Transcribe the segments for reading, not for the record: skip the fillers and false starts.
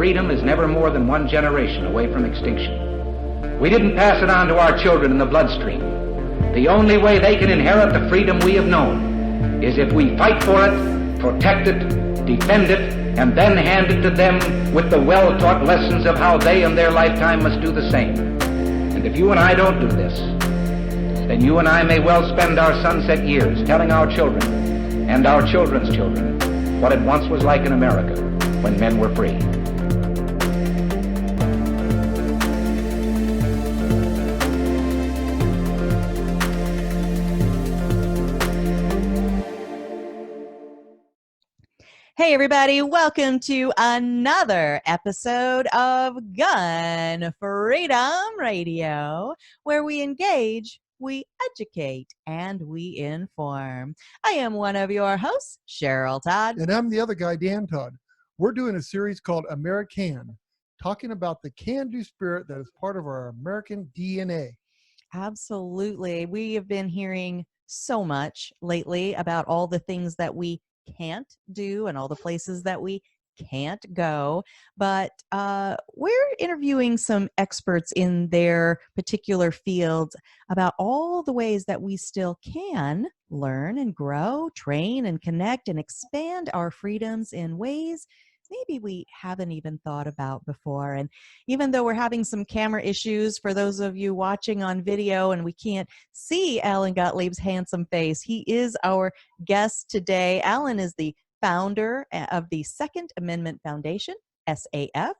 freedom is never more than one generation away from extinction. We didn't pass it on to our children in the bloodstream. The only way they can inherit the freedom we have known is if we fight for it, protect it, defend it, and then hand it to them with the well-taught lessons of how they in their lifetime must do the same. And if you and I don't do this, then you and I may well spend our sunset years telling our children and our children's children what it once was like in America when men were free. Hey everybody, welcome to another episode of Gun Freedom Radio, where we engage, we educate, and we inform. I am one of your hosts, Cheryl Todd. And I'm the other guy, Dan Todd. We're doing a series called Ameri-CAN, talking about the can-do spirit that is part of our American DNA. Absolutely. We have been hearing so much lately about all the things that we can't do and all the places that we can't go, but we're interviewing some experts in their particular fields about all the ways that we still can learn and grow, train and connect and expand our freedoms in ways maybe we haven't even thought about before. And even though we're having some camera issues for those of you watching on video and we can't see Alan Gottlieb's handsome face, he is our guest today. Alan is the founder of the Second Amendment Foundation, SAF,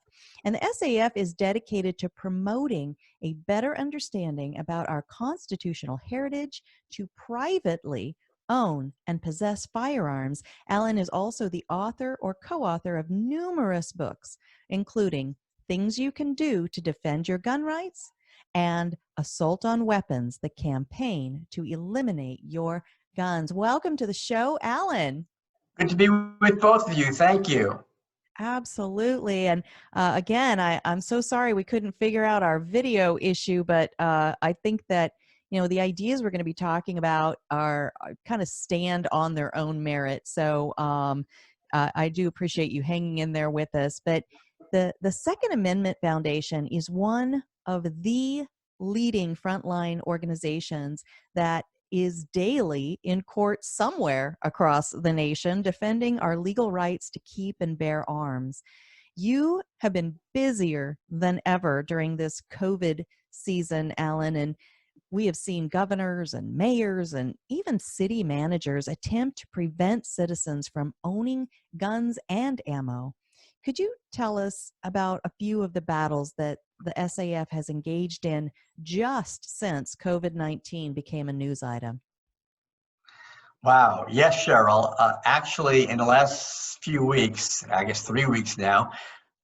and the SAF is dedicated to promoting a better understanding about our constitutional heritage to privately own and possess firearms. Alan is also the author or co-author of numerous books, including Things You Can Do to Defend Your Gun Rights and Assault on Weapons, the Campaign to Eliminate Your Guns. Welcome to the show, Alan. Good to be with both of you. Thank you. Absolutely. And again, I'm so sorry we couldn't figure out our video issue, but I think that the ideas we're going to be talking about are kind of stand on their own merit. So I do appreciate you hanging in there with us. But the Second Amendment Foundation is one of the leading frontline organizations that is daily in court somewhere across the nation defending our legal rights to keep and bear arms. You have been busier than ever during this COVID season, Alan, and we have seen governors and mayors and even city managers attempt to prevent citizens from owning guns and ammo. Could you tell us about a few of the battles that the SAF has engaged in just since COVID-19 became a news item? Wow. Yes, Cheryl. Actually, in the last few weeks, I guess 3 weeks now,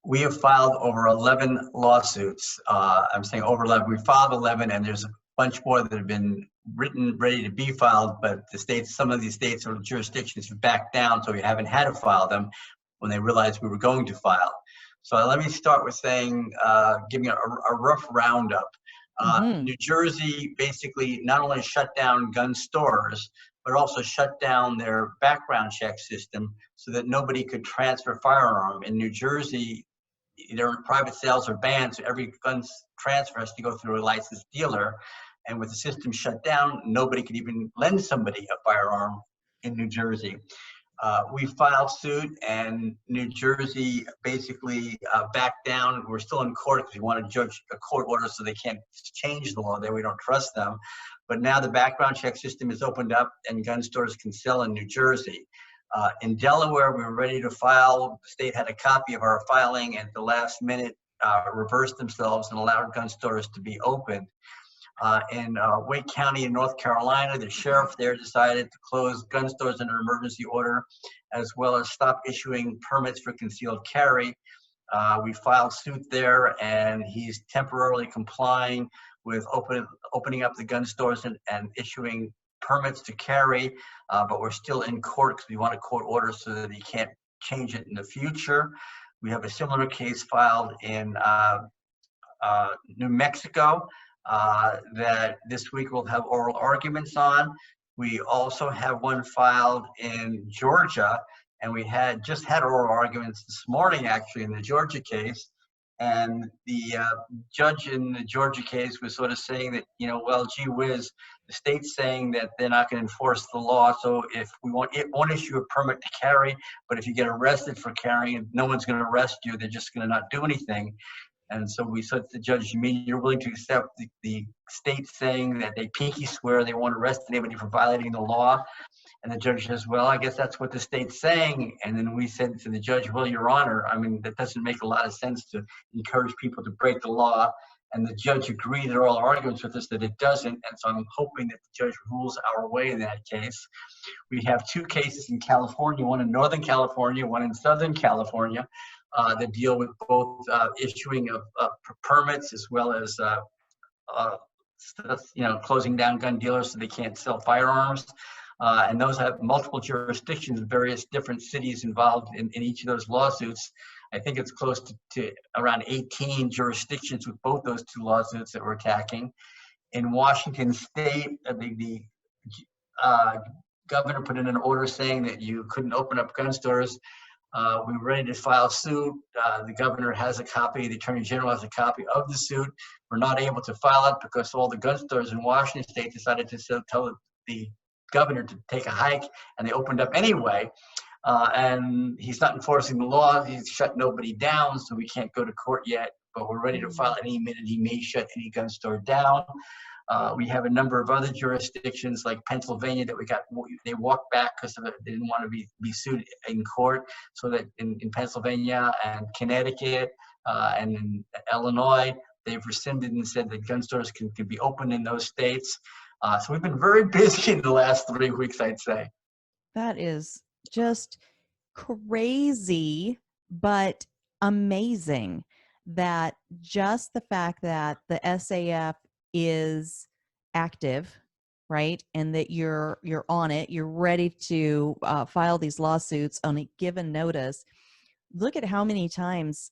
we have filed over 11 lawsuits. I'm saying over 11. We filed 11, and there's a bunch more that have been written, ready to be filed, but some of these states or jurisdictions have backed down, so we haven't had to file them when they realized we were going to file. So let me start with saying, giving a rough roundup. New Jersey basically not only shut down gun stores, but also shut down their background check system so that nobody could transfer a firearm. In New Jersey, either private sales are banned, so every gun transfer has to go through a licensed dealer. And with the system shut down, nobody could even lend somebody a firearm in New Jersey. We filed suit, and New Jersey basically backed down. We're still in court because we want to judge a court order, so they can't change the law there. We don't trust them. But now the background check system is opened up, and gun stores can sell in New Jersey. In Delaware, we were ready to file. The state had a copy of our filing, and at the last minute reversed themselves and allowed gun stores to be opened. In Wake County in North Carolina, the sheriff there decided to close gun stores under emergency order, as well as stop issuing permits for concealed carry. We filed suit there, and he's temporarily complying with opening up the gun stores and issuing permits to carry, but we're still in court because we want a court order so that he can't change it in the future. We have a similar case filed in New Mexico that this week we'll have oral arguments on. We also have one filed in Georgia And we had just had oral arguments this morning, actually, in the Georgia case. And the judge in the Georgia case was sort of saying that, well, gee whiz, the state's saying that they're not going to enforce the law. So if we won't issue a permit to carry, but if you get arrested for carrying, no one's going to arrest you. They're just going to not do anything. And so we said to the judge, you mean you're willing to accept the state saying that they pinky swear they won't arrest anybody for violating the law? And the judge says, well, I guess that's what the state's saying. And then we said to the judge, well, Your Honor, I mean, that doesn't make a lot of sense to encourage people to break the law. And the judge agreed at all arguments with us that it doesn't. And so I'm hoping that the judge rules our way in that case. We have two cases in California, one in Northern California, one in Southern California, that deal with both issuing of permits as well as closing down gun dealers so they can't sell firearms. And those have multiple jurisdictions, various different cities involved in each of those lawsuits. I think it's close to around 18 jurisdictions with both those two lawsuits that we're attacking. In Washington State, the governor put in an order saying that you couldn't open up gun stores. We were ready to file suit. The governor has a copy, the attorney general has a copy of the suit. We're not able to file it because all the gun stores in Washington State decided to tell the governor to take a hike, and they opened up anyway. And he's not enforcing the law. He's shut nobody down, so we can't go to court yet, but we're ready to file any minute. He may shut any gun store down. We have a number of other jurisdictions like Pennsylvania that they walked back because they didn't want to be sued in court. So that in Pennsylvania and Connecticut and in Illinois, they've rescinded and said that gun stores can be open in those states. So we've been very busy in the last 3 weeks, I'd say. That is just crazy, but amazing that just the fact that the SAF is active, right? And that you're on it, you're ready to file these lawsuits on a given notice. Look at how many times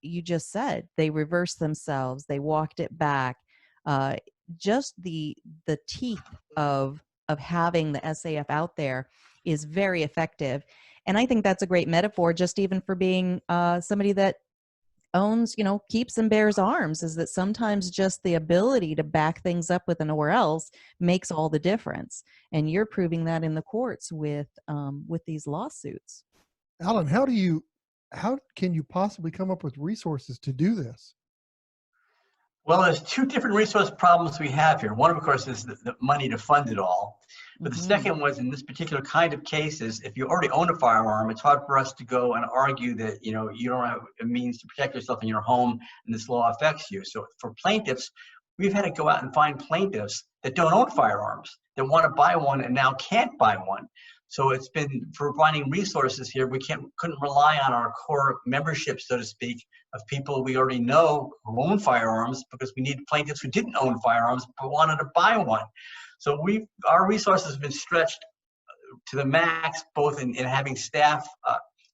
you just said they reversed themselves, they walked it back. Just the teeth of having the SAF out there is very effective. And I think that's a great metaphor just even for being somebody that owns, keeps and bears arms, is that sometimes just the ability to back things up with an or else makes all the difference. And you're proving that in the courts with these lawsuits. Alan, how can you possibly come up with resources to do this? Well, there's two different resource problems we have here. One, of course, is the money to fund it all. But the second was, in this particular kind of cases, if you already own a firearm, it's hard for us to go and argue that, you don't have a means to protect yourself in your home and this law affects you. So for plaintiffs, we've had to go out and find plaintiffs that don't own firearms, that want to buy one and now can't buy one. So it's been, for finding resources here, we couldn't rely on our core membership, so to speak, of people we already know who own firearms, because we need plaintiffs who didn't own firearms but wanted to buy one. So our resources have been stretched to the max, both in having staff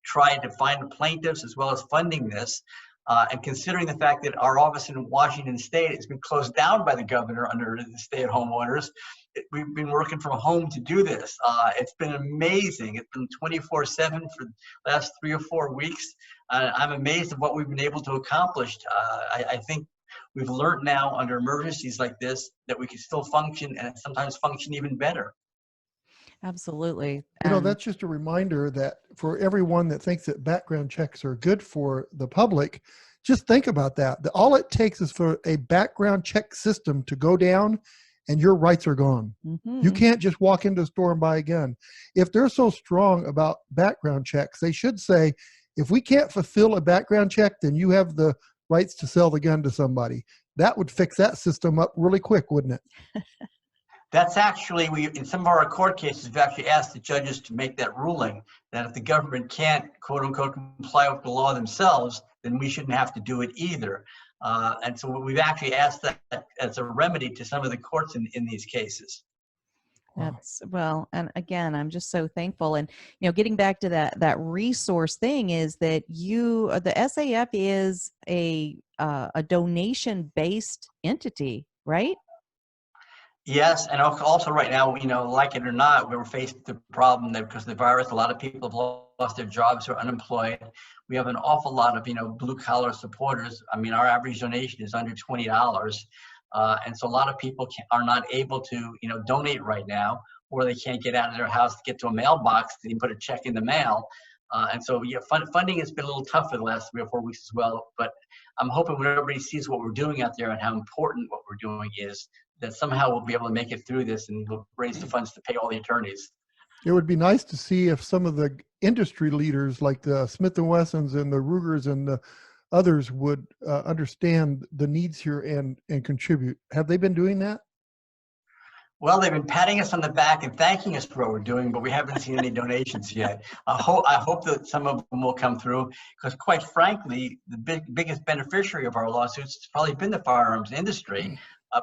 try to find plaintiffs as well as funding this. And considering the fact that our office in Washington State has been closed down by the governor under the stay-at-home orders, we've been working from home to do this. It's been amazing. It's been 24/7 for the last 3 or 4 weeks. I'm amazed at what we've been able to accomplish. I think we've learned now under emergencies like this that we can still function, and sometimes function even better. Absolutely. That's just a reminder that for everyone that thinks that background checks are good for the public, just think about that. All it takes is for a background check system to go down and your rights are gone. Mm-hmm. You can't just walk into a store and buy a gun. If they're so strong about background checks, they should say, if we can't fulfill a background check, then you have the rights to sell the gun to somebody. That would fix that system up really quick, wouldn't it? That's actually, in some of our court cases, we've actually asked the judges to make that ruling, that if the government can't, quote unquote, comply with the law themselves, then we shouldn't have to do it either. And so we've actually asked that as a remedy to some of the courts in these cases. And again, I'm just so thankful. And, getting back to that resource thing is that the SAF is a donation-based entity, right? Yes, and also right now, like it or not, we're faced with the problem that because of the virus, a lot of people have lost their jobs or unemployed. We have an awful lot of, blue collar supporters. I mean, our average donation is under $20. And so a lot of people are not able to, donate right now, or they can't get out of their house to get to a mailbox to put a check in the mail. And so, funding has been a little tough for the last 3 or 4 weeks as well. But I'm hoping when everybody sees what we're doing out there and how important what we're doing is, that somehow we'll be able to make it through this and we'll raise the funds to pay all the attorneys. It would be nice to see if some of the industry leaders like the Smith & Wessons and the Rugers and the others would understand the needs here and contribute. Have they been doing that? Well, they've been patting us on the back and thanking us for what we're doing, but we haven't seen any donations yet. I hope that some of them will come through, because quite frankly, the biggest beneficiary of our lawsuits has probably been the firearms industry,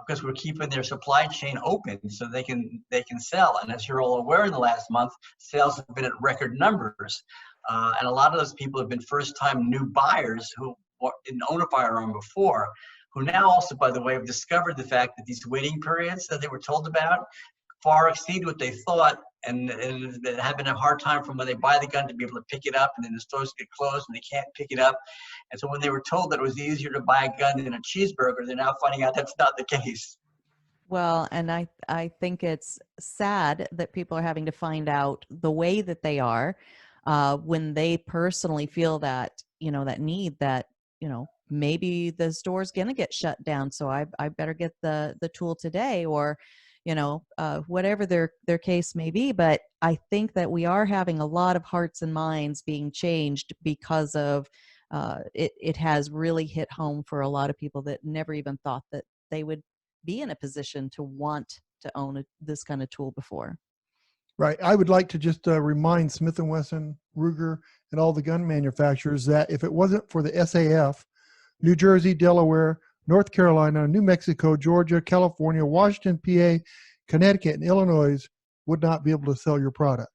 because we're keeping their supply chain open so they can sell. And as you're all aware, in the last month, sales have been at record numbers. And a lot of those people have been first-time new buyers who didn't own a firearm before, who now also, by the way, have discovered the fact that these waiting periods that they were told about far exceed what they thought, and they're having a hard time from when they buy the gun to be able to pick it up, and then the stores get closed and they can't pick it up. And so when they were told that it was easier to buy a gun than a cheeseburger, they're now finding out that's not the case. Well, and I think it's sad that people are having to find out the way that they are when they personally feel that, that need, that, maybe the store's going to get shut down, so I better get the tool today, or, whatever their case may be. But I think that we are having a lot of hearts and minds being changed because of it has really hit home for a lot of people that never even thought that they would be in a position to want to own this kind of tool before. Right. I would like to just remind Smith & Wesson, Ruger, and all the gun manufacturers that if it wasn't for the SAF, New Jersey, Delaware, North Carolina, New Mexico, Georgia, California, Washington, PA, Connecticut, and Illinois would not be able to sell your product.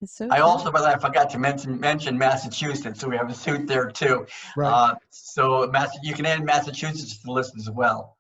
So I also, by the way, I forgot to mention Massachusetts, so we have a suit there too. Right. So you can add Massachusetts to the list as well.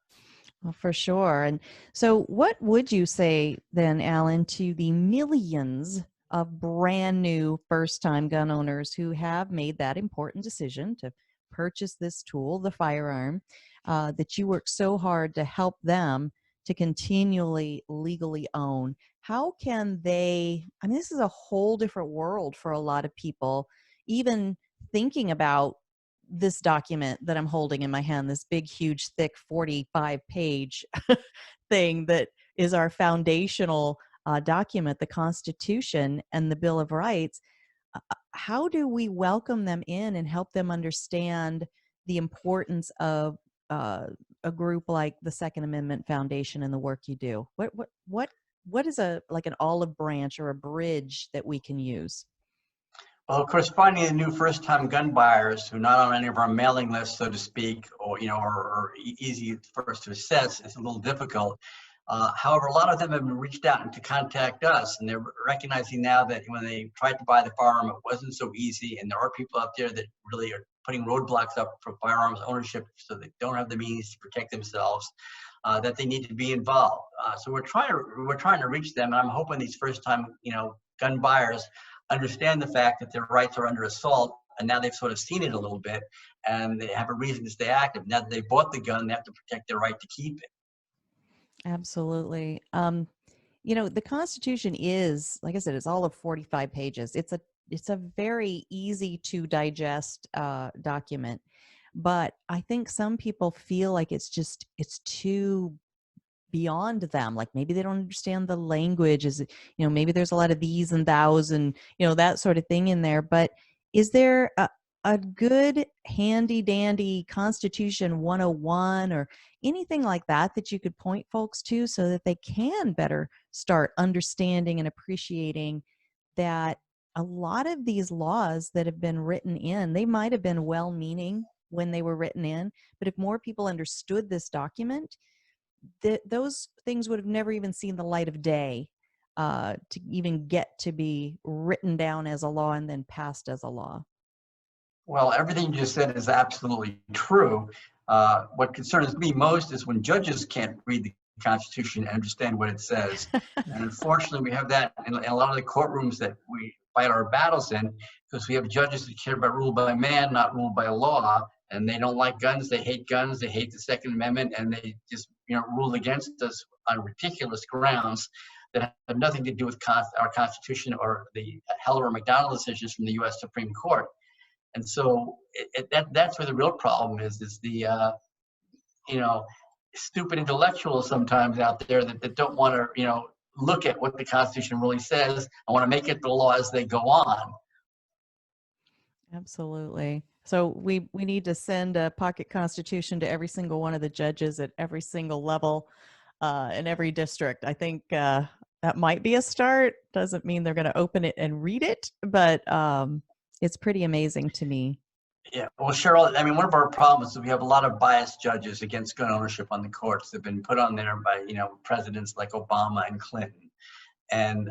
Well, for sure. And so what would you say then, Alan, to the millions of brand new first-time gun owners who have made that important decision to purchase this tool, the firearm, that you work so hard to help them to continually legally own? How can they, this is a whole different world for a lot of people, even thinking about this document that I'm holding in my hand, this big, huge, thick 45-page thing that is our foundational document, the Constitution and the Bill of Rights. How do we welcome them in and help them understand the importance of a group like the Second Amendment Foundation and the work you do? What is like an olive branch or a bridge that we can use? Well, of course, finding the new first-time gun buyers who are not on any of our mailing lists, so to speak, or or easy for us to assess is a little difficult. However, a lot of them have been reached out and to contact us, and they're recognizing now that when they tried to buy the firearm, it wasn't so easy, and there are people out there that really are putting roadblocks up for firearms ownership, so they don't have the means to protect themselves. That they need to be involved. So we're trying to reach them, and I'm hoping these first-time gun buyers understand the fact that their rights are under assault, and now they've sort of seen it a little bit, and they have a reason to stay active. Now that they bought the gun, they have to protect their right to keep it. Absolutely. The Constitution is, like I said, it's all of 45 pages. It's a very easy to digest document, but I think some people feel like it's too beyond them. Like maybe they don't understand the language, maybe there's a lot of these and thous and that sort of thing in there. But is there a good handy dandy Constitution 101 or anything like that you could point folks to so that they can better start understanding and appreciating that a lot of these laws that have been written in, they might have been well-meaning when they were written in, but if more people understood this document, those things would have never even seen the light of day to even get to be written down as a law and then passed as a law. Well, everything you just said is absolutely true. What concerns me most is when judges can't read the Constitution and understand what it says. And unfortunately, we have that in a lot of the courtrooms that fight our battles in, because we have judges that care about rule by man, not rule by law, and they don't like guns, they hate the Second Amendment, and they just rule against us on ridiculous grounds that have nothing to do with our Constitution or the Heller or McDonald decisions from the U.S. Supreme Court. And so that's where the real problem is the stupid intellectuals sometimes out there that don't want to look at what the Constitution really says. I want to make it the law as they go on. Absolutely. So we need to send a pocket constitution to every single one of the judges at every single level in every district. I think that might be a start. Doesn't mean they're going to open it and read it, but it's pretty amazing to me. Yeah, well, Cheryl, I mean, one of our problems is we have a lot of biased judges against gun ownership on the courts. They've been put on there by, presidents like Obama and Clinton. And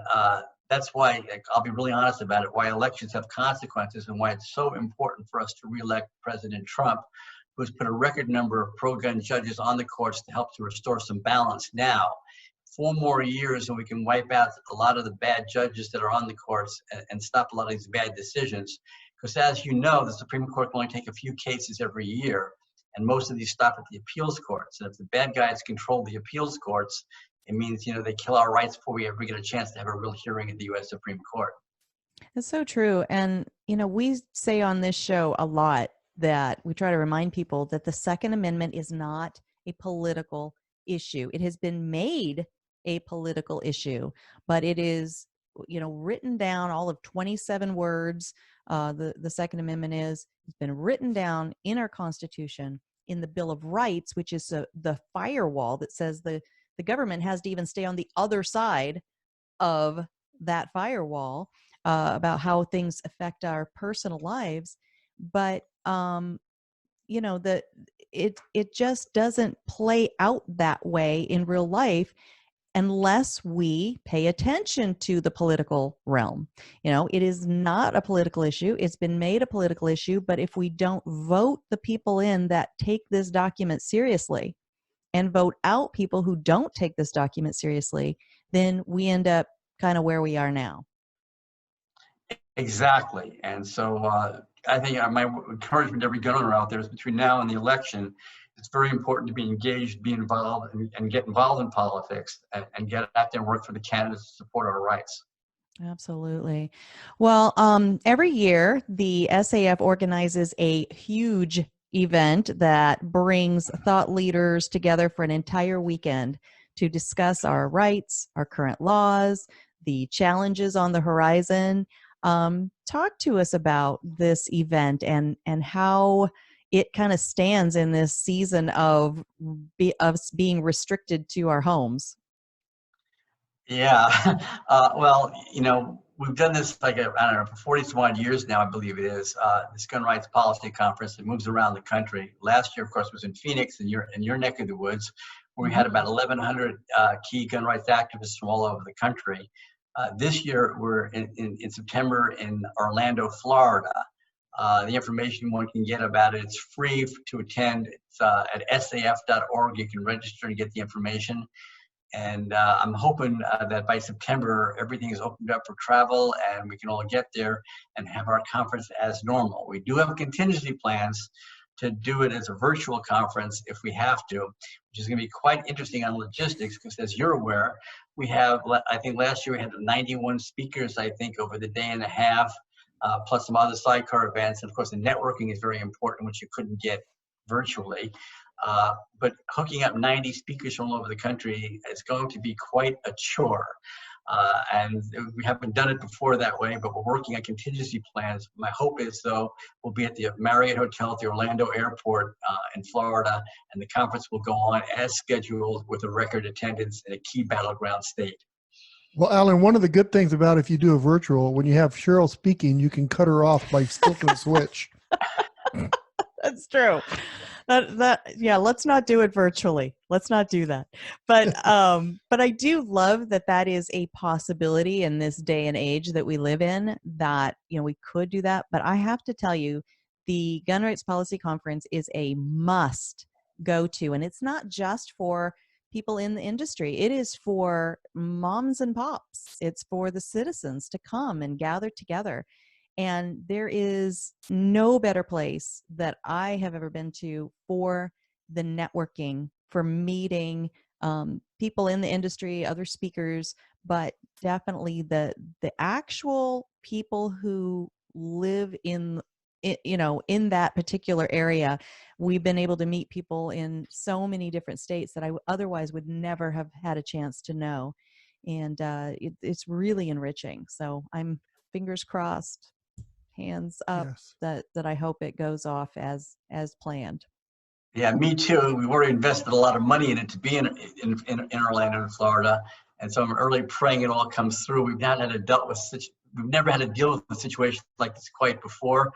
that's why, I'll be really honest about it, why elections have consequences and why it's so important for us to reelect President Trump, who's put a record number of pro-gun judges on the courts to help to restore some balance now. 4 more years and we can wipe out a lot of the bad judges that are on the courts and stop a lot of these bad decisions. Because as you know, the Supreme Court can only take a few cases every year, and most of these stop at the appeals courts. And if the bad guys control the appeals courts, it means, they kill our rights before we ever get a chance to have a real hearing at the U.S. Supreme Court. It's so true. And, we say on this show a lot that we try to remind people that the Second Amendment is not a political issue. It has been made a political issue, but it is, written down, all of 27 words. The Second Amendment it's been written down in our Constitution, in the Bill of Rights, which is the firewall that says the government has to even stay on the other side of that firewall about how things affect our personal lives. But it just doesn't play out that way in real life unless we pay attention to the political realm. It is not a political issue. It's been made a political issue, but if we don't vote the people in that take this document seriously and vote out people who don't take this document seriously, then we end up kind of where we are now. Exactly. And so I think my encouragement to every gun owner out there is between now and the election, it's very important to be engaged, be involved, and get involved in politics and get out there and work for the candidates to support our rights. Absolutely. Well, every year the SAF organizes a huge event that brings thought leaders together for an entire weekend to discuss our rights, our current laws, the challenges on the horizon. Talk to us about this event and how it kind of stands in this season of us being restricted to our homes. Yeah, well, we've done this I don't know, for 40 some years now, I believe it is. This gun rights policy conference that moves around the country. Last year, of course, was in Phoenix, in your neck of the woods, where we had about 1,100 key gun rights activists from all over the country. This year, we're in September in Orlando, Florida. The information one can get about it, it's free to attend. It's at saf.org. You can register and get the information. And I'm hoping that by September, everything is opened up for travel and we can all get there and have our conference as normal. We do have contingency plans to do it as a virtual conference if we have to, which is going to be quite interesting on logistics because, as you're aware, we have, I think last year we had 91 speakers, I think, over the day and a half, plus some other sidecar events. And of course, the networking is very important, which you couldn't get virtually. But hooking up 90 speakers from all over the country is going to be quite a chore. And we haven't done it before that way, but we're working on contingency plans. My hope is, though, we'll be at the Marriott Hotel at the Orlando Airport in Florida, and the conference will go on as scheduled with a record attendance in a key battleground state. Well, Alan, one of the good things about if you do a virtual, when you have Cheryl speaking, you can cut her off by flipping a switch. That's true. Yeah, let's not do it virtually. Let's not do that. But I do love that is a possibility in this day and age that we live in, that, we could do that. But I have to tell you, the Gun Rights Policy Conference is a must go to. And it's not just for people in the industry. It is for moms and pops. It's for the citizens to come and gather together. And there is no better place that I have ever been to for the networking, for meeting people in the industry, other speakers, but definitely the actual people who live in that particular area. We've been able to meet people in so many different states that I otherwise would never have had a chance to know. And it's really enriching. So I'm fingers crossed, hands up, Yes. that I hope it goes off as planned. Yeah, me too. We've already invested a lot of money in it to be in Orlando, in Florida, and so I'm really praying it all comes through. We've never had to deal with a situation like this quite before.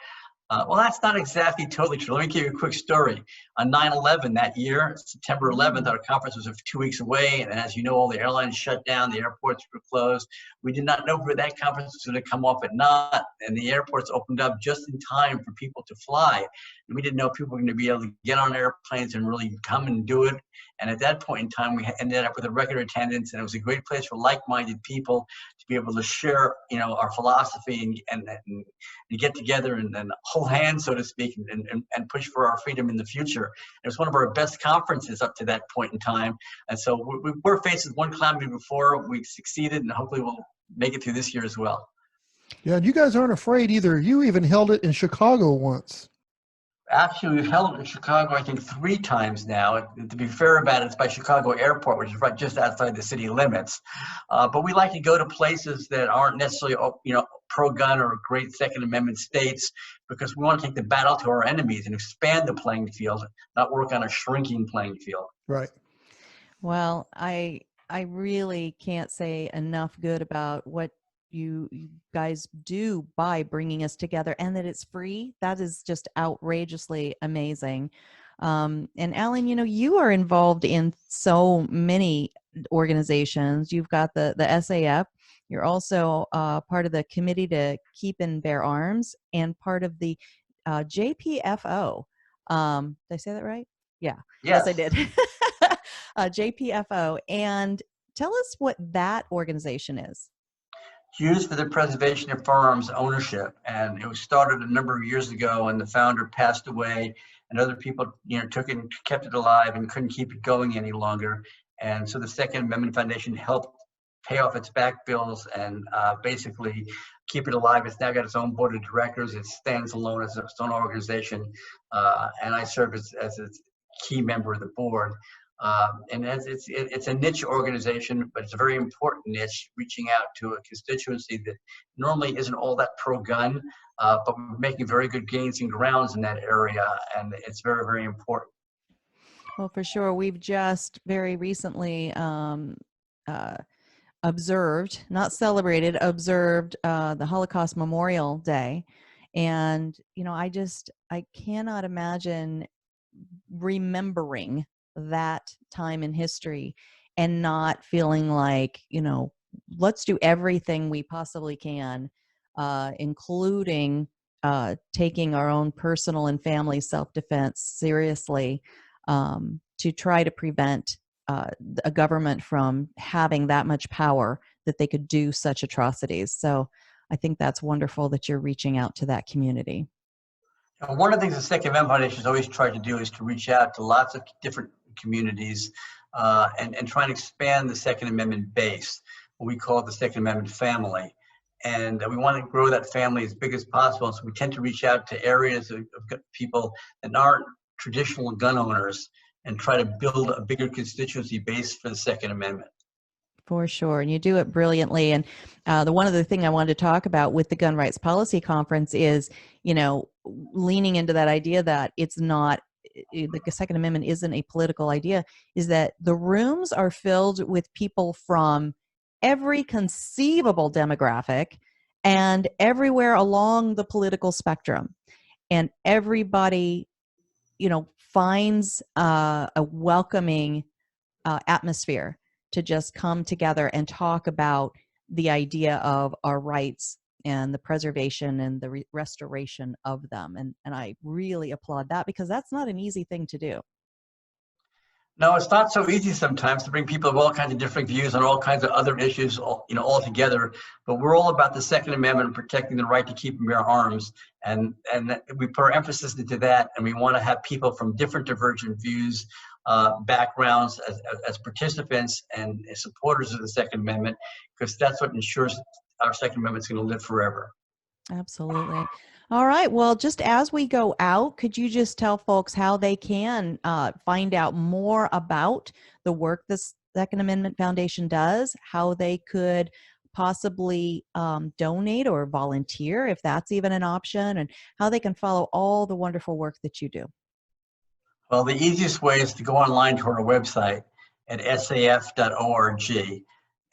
Well, that's not exactly totally true. Let me give you a quick story. On 9/11 that year, September 11th, our conference was 2 weeks away. And as you know, all the airlines shut down, the airports were closed. We did not know where that conference was going to come off at night. And the airports opened up just in time for people to fly. And we didn't know people were going to be able to get on airplanes and really come and do it. And at that point in time, we ended up with a record attendance. And it was a great place for like-minded people to be able to share, our philosophy and get together and hold hands, so to speak, and push for our freedom in the future. It was one of our best conferences up to that point in time. And so we were faced with one calamity before. We succeeded, and hopefully we'll make it through this year as well. Yeah, and you guys aren't afraid either. You even held it in Chicago once. Actually, we've held it in Chicago, I think, 3 times now. To be fair about it, it's by Chicago Airport, which is right just outside the city limits. But we like to go to places that aren't necessarily, pro-gun or great Second Amendment states, because we want to take the battle to our enemies and expand the playing field, not work on a shrinking playing field. Right. Well, I really can't say enough good about what you guys do by bringing us together, and that it's free. That is just outrageously amazing. And Alan, you are involved in so many organizations. You've got the SAF. You're also part of the Committee to Keep and Bear Arms, and part of the JPFO. Did I say that right? Yeah. Yes I did. JPFO. And tell us what that organization is. Used for the preservation of firearms ownership, and it was started a number of years ago, and the founder passed away, and other people took it and kept it alive and couldn't keep it going any longer. And so the Second Amendment Foundation helped pay off its back bills and basically keep it alive. It's now got its own board of directors. It stands alone as its own organization, and I serve as a key member of the board. And it's a niche organization, but it's a very important niche, reaching out to a constituency that normally isn't all that pro-gun, but we're making very good gains and grounds in that area, and it's very, very important. Well, for sure. We've just very recently observed, not celebrated, observed the Holocaust Memorial Day. And, I cannot imagine remembering that time in history and not feeling like, let's do everything we possibly can, including taking our own personal and family self-defense seriously, to try to prevent a government from having that much power that they could do such atrocities. So I think that's wonderful that you're reaching out to that community. One of the things the Second Amendment Foundation has always tried to do is to reach out to lots of different communities and try and expand the Second Amendment base, what we call the Second Amendment family. And we want to grow that family as big as possible. So we tend to reach out to areas of people that aren't traditional gun owners and try to build a bigger constituency base for the Second Amendment. For sure. And you do it brilliantly. And the one other thing I wanted to talk about with the Gun Rights Policy Conference is, leaning into that idea that it's not, the Second Amendment isn't a political idea, is that the rooms are filled with people from every conceivable demographic and everywhere along the political spectrum. And everybody, finds a welcoming atmosphere to just come together and talk about the idea of our rights and the preservation and the restoration of them. And I really applaud that, because that's not an easy thing to do. No, it's not so easy sometimes to bring people of all kinds of different views on all kinds of other issues, all together. But we're all about the Second Amendment and protecting the right to keep and bear arms, and we put our emphasis into that. And we want to have people from different divergent views, backgrounds, as participants and as supporters of the Second Amendment, because that's what ensures our Second Amendment is going to live forever. Absolutely. All right. Well, just as we go out, could you just tell folks how they can find out more about the work the Second Amendment Foundation does, how they could possibly donate or volunteer, if that's even an option, and how they can follow all the wonderful work that you do? Well, the easiest way is to go online to our website at saf.org.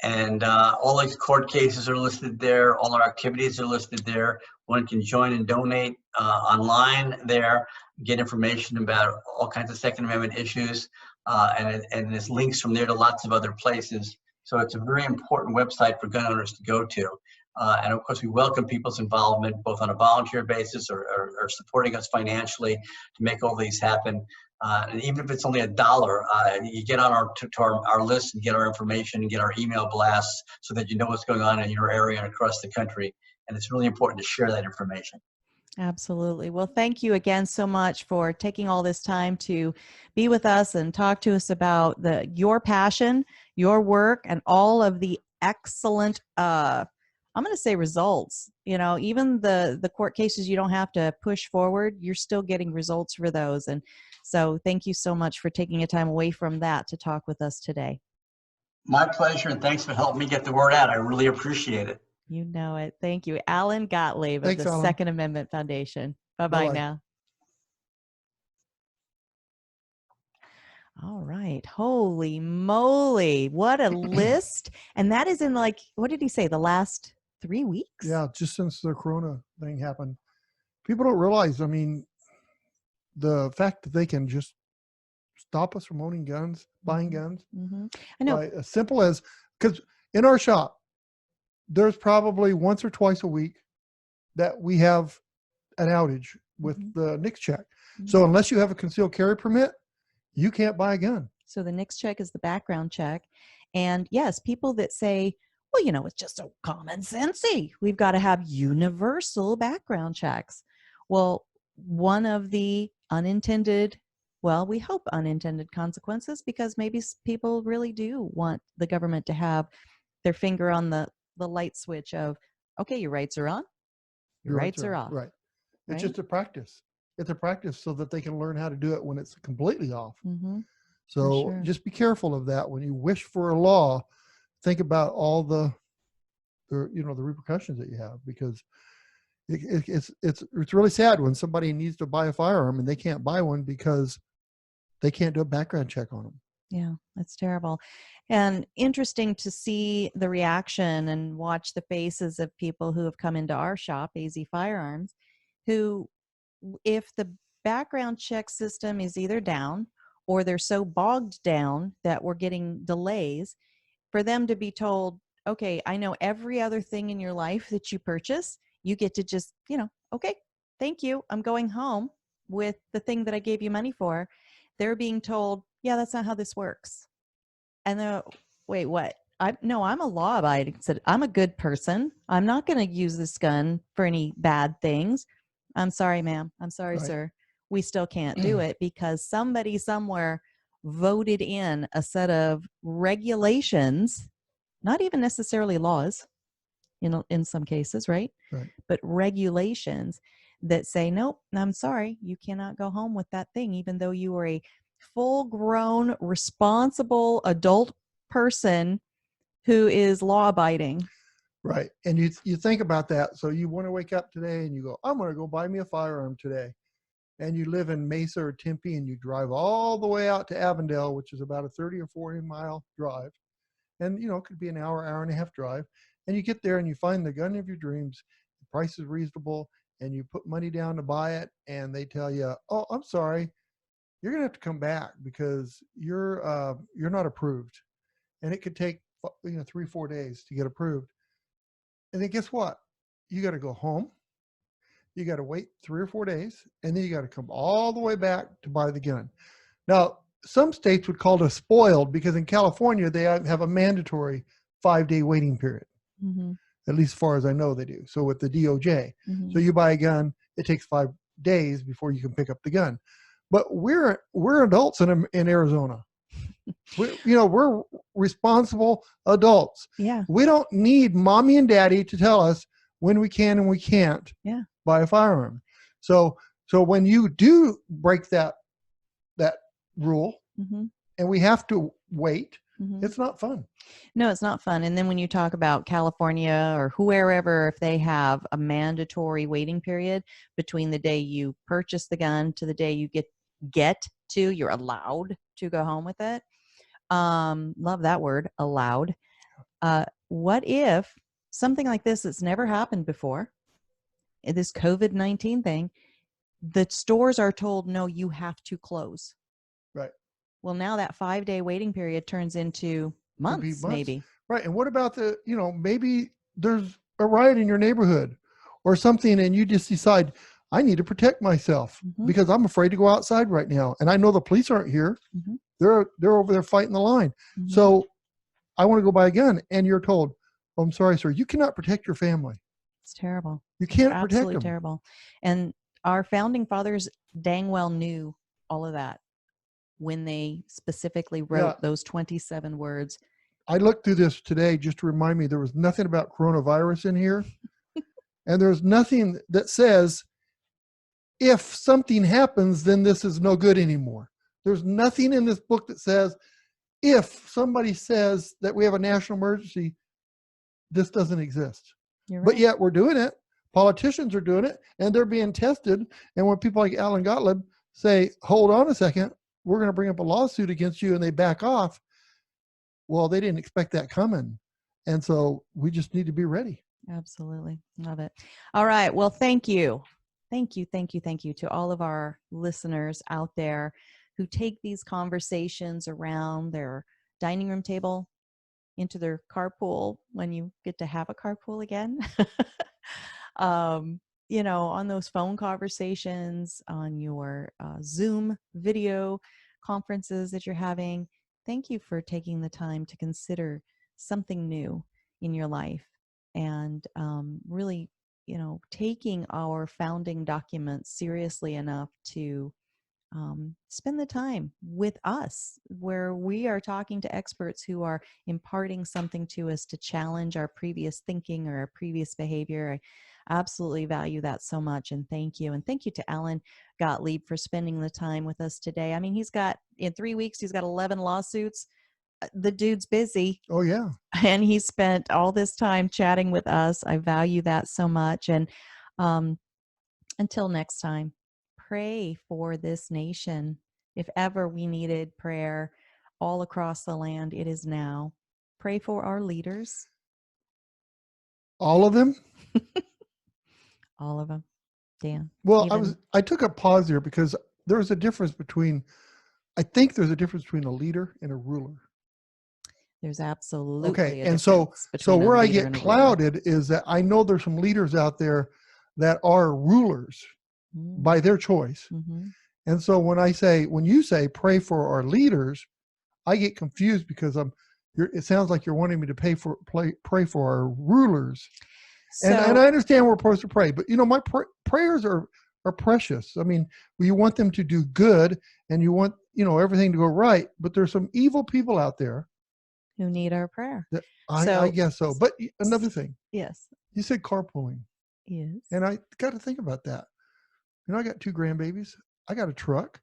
And all these court cases are listed there. All our activities are listed there. One can join and donate online there, get information about all kinds of Second Amendment issues, and there's links from there to lots of other places. So it's a very important website for gun owners to go to. And of course, we welcome people's involvement, both on a volunteer basis or supporting us financially to make all these happen. And even if it's only $1, you get on our list and get our information and get our email blasts so that you know what's going on in your area and across the country. And it's really important to share that information. Absolutely. Well, thank you again so much for taking all this time to be with us and talk to us about your passion, your work, and all of the excellent, I'm going to say results. Even the court cases you don't have to push forward, you're still getting results for those. And so thank you so much for taking a time away from that to talk with us today. My pleasure, and thanks for helping me get the word out. I really appreciate it. You know it. Thank you. Alan Gottlieb of the Alan. Second Amendment Foundation. Bye-bye now. All right. Holy moly. What a list. And that is in what did he say? The last 3 weeks? Yeah, just since the Corona thing happened. People don't realize, the fact that they can just stop us from owning guns, buying guns. Mm-hmm. I know. As simple as, because in our shop, there's probably once or twice a week that we have an outage with the NICS check. Mm-hmm. So unless you have a concealed carry permit, you can't buy a gun. So the NICS check is the background check. And yes, people that say, well, it's just so common sensey. We've got to have universal background checks. Well, one of the unintended, we hope unintended consequences, because maybe people really do want the government to have their finger on the light switch of, okay, your rights are on, your rights are off. Right. It's just a practice. It's a practice so that they can learn how to do it when it's completely off. Mm-hmm. So just be careful of that. When you wish for a law, think about all the repercussions that you have, because it's really sad when somebody needs to buy a firearm and they can't buy one because they can't do a background check on them. Yeah, that's terrible. And interesting to see the reaction and watch the faces of people who have come into our shop, AZ Firearms, who, if the background check system is either down or they're so bogged down that we're getting delays, for them to be told, okay, I know every other thing in your life that you purchase, you get to just, okay, thank you, I'm going home with the thing that I gave you money for. They're being told, yeah, that's not how this works. And they're, wait, what? I'm a law-abiding citizen. I'm a good person. I'm not going to use this gun for any bad things. I'm sorry, ma'am. I'm sorry, sir. We still can't do it because somebody somewhere voted in a set of regulations, not even necessarily laws, in some cases, right? But regulations that say, nope, I'm sorry, you cannot go home with that thing, even though you are a full-grown, responsible adult person who is law-abiding. Right. And you think about that. So you want to wake up today and you go, I'm going to go buy me a firearm today. And you live in Mesa or Tempe and you drive all the way out to Avondale, which is about a 30 or 40 mile drive. And, it could be an hour and a half drive. And you get there and you find the gun of your dreams. The price is reasonable and you put money down to buy it. And they tell you, oh, I'm sorry, you're going to have to come back because you're not approved. And it could take 3-4 days to get approved. And then guess what? You got to go home. You got to wait 3 or 4 days, and then you got to come all the way back to buy the gun. Now, some states would call it a spoiled, because in California they have a mandatory 5-day waiting period. Mm-hmm. At least as far as I know they do. So with the DOJ. Mm-hmm. So you buy a gun, it takes 5 days before you can pick up the gun. But we're adults in Arizona. We're responsible adults. Yeah. We don't need mommy and daddy to tell us when we can and we can't buy a firearm. So when you do break that rule, mm-hmm. and we have to wait, mm-hmm. it's not fun. No, it's not fun. And then when you talk about California or wherever, if they have a mandatory waiting period between the day you purchase the gun to the day you you're allowed to go home with it. Love that word, allowed. What if something like this that's never happened before, this COVID-19 thing, the stores are told, no, you have to close. Right. Well, now that 5-day waiting period turns into months, maybe. Right. And what about maybe there's a riot in your neighborhood or something, and you just decide, I need to protect myself mm-hmm. because I'm afraid to go outside right now. And I know the police aren't here. Mm-hmm. They're over there fighting the line. Mm-hmm. So I want to go buy a gun. And you're told, oh, I'm sorry, sir, you cannot protect your family. It's terrible. You can't Absolutely protect them. Terrible. And our founding fathers dang well knew all of that when they specifically wrote those 27 words. I looked through this today just to remind me there was nothing about coronavirus in here. And there's nothing that says, if something happens, then this is no good anymore. There's nothing in this book that says, if somebody says that we have a national emergency, this doesn't exist. You're right. But yet we're doing it. Politicians are doing it, and they're being tested. And when people like Alan Gottlieb say, hold on a second, we're going to bring up a lawsuit against you, and they back off, well, they didn't expect that coming. And so we just need to be ready. Absolutely. Love it. All right. Well, thank you. Thank you to all of our listeners out there who take these conversations around their dining room table into their carpool when you get to have a carpool again. On those phone conversations, on your Zoom video conferences that you're having. Thank you for taking the time to consider something new in your life and really, taking our founding documents seriously enough to spend the time with us, where we are talking to experts who are imparting something to us to challenge our previous thinking or our previous behavior. I absolutely value that so much, and thank you. And thank you to Alan Gottlieb for spending the time with us today. I mean, in 3 weeks, he's got 11 lawsuits. The dude's busy. Oh, yeah. And he spent all this time chatting with us. I value that so much. And until next time, pray for this nation. If ever we needed prayer all across the land, it is now. Pray for our leaders. All of them? All of them. Dan. Well, I took a pause here because there's a difference between a leader and a ruler. There's absolutely okay. A And so where I get clouded ruler. is that I know there's some leaders out there that are rulers by their choice. Mm-hmm. And so when you say pray for our leaders, I get confused because it sounds like you're wanting me to pray for our rulers. So, and I understand we're supposed to pray, but my prayers are precious. I mean, you want them to do good and you want, everything to go right, but there's some evil people out there who need our prayer. I guess so. But another thing. Yes. You said carpooling. Yes. And I got to think about that. I got 2 grandbabies. I got a truck.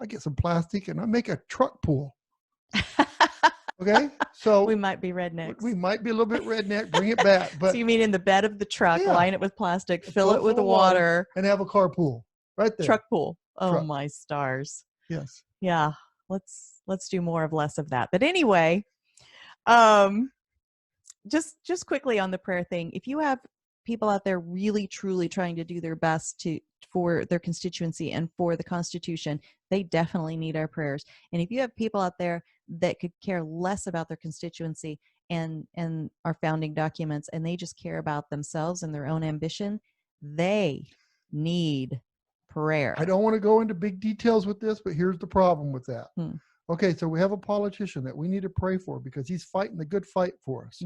I get some plastic and I make a truck pool. Okay. So we might be rednecks. We might be a little bit redneck. Bring it back. But so you mean in the bed of the truck, line it with plastic, fill it with water, and have a carpool right there. Truck pool. Oh, my stars. Yes. Yeah. Let's do more of less of that. But anyway, just quickly on the prayer thing. If you have people out there really truly trying to do their best for their constituency and for the Constitution, they definitely need our prayers. And if you have people out there that could care less about their constituency and our founding documents, and they just care about themselves and their own ambition, they need prayer. I don't want to go into big details with this, but here's the problem with that. Okay, so we have a politician that we need to pray for because he's fighting the good fight for us.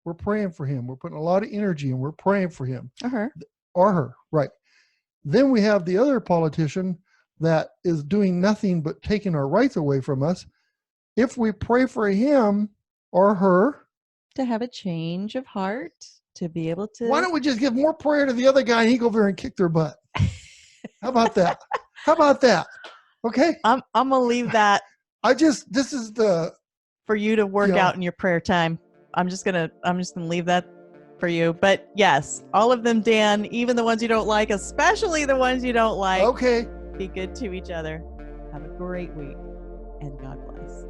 We're praying for him. We're putting a lot of energy and we're praying for him. Or her, right. Then we have the other politician that is doing nothing but taking our rights away from us. If we pray for him or her, to have a change of heart, to be able to. Why don't we just give more prayer to the other guy and he go over there and kick their butt? How about that? How about that? Okay. I'm gonna leave that. This is for you to work out in your prayer time. I'm just gonna leave that for you. But yes, all of them, Dan, even the ones you don't like, especially the ones you don't like. Okay. Be good to each other. Have a great week, and God bless.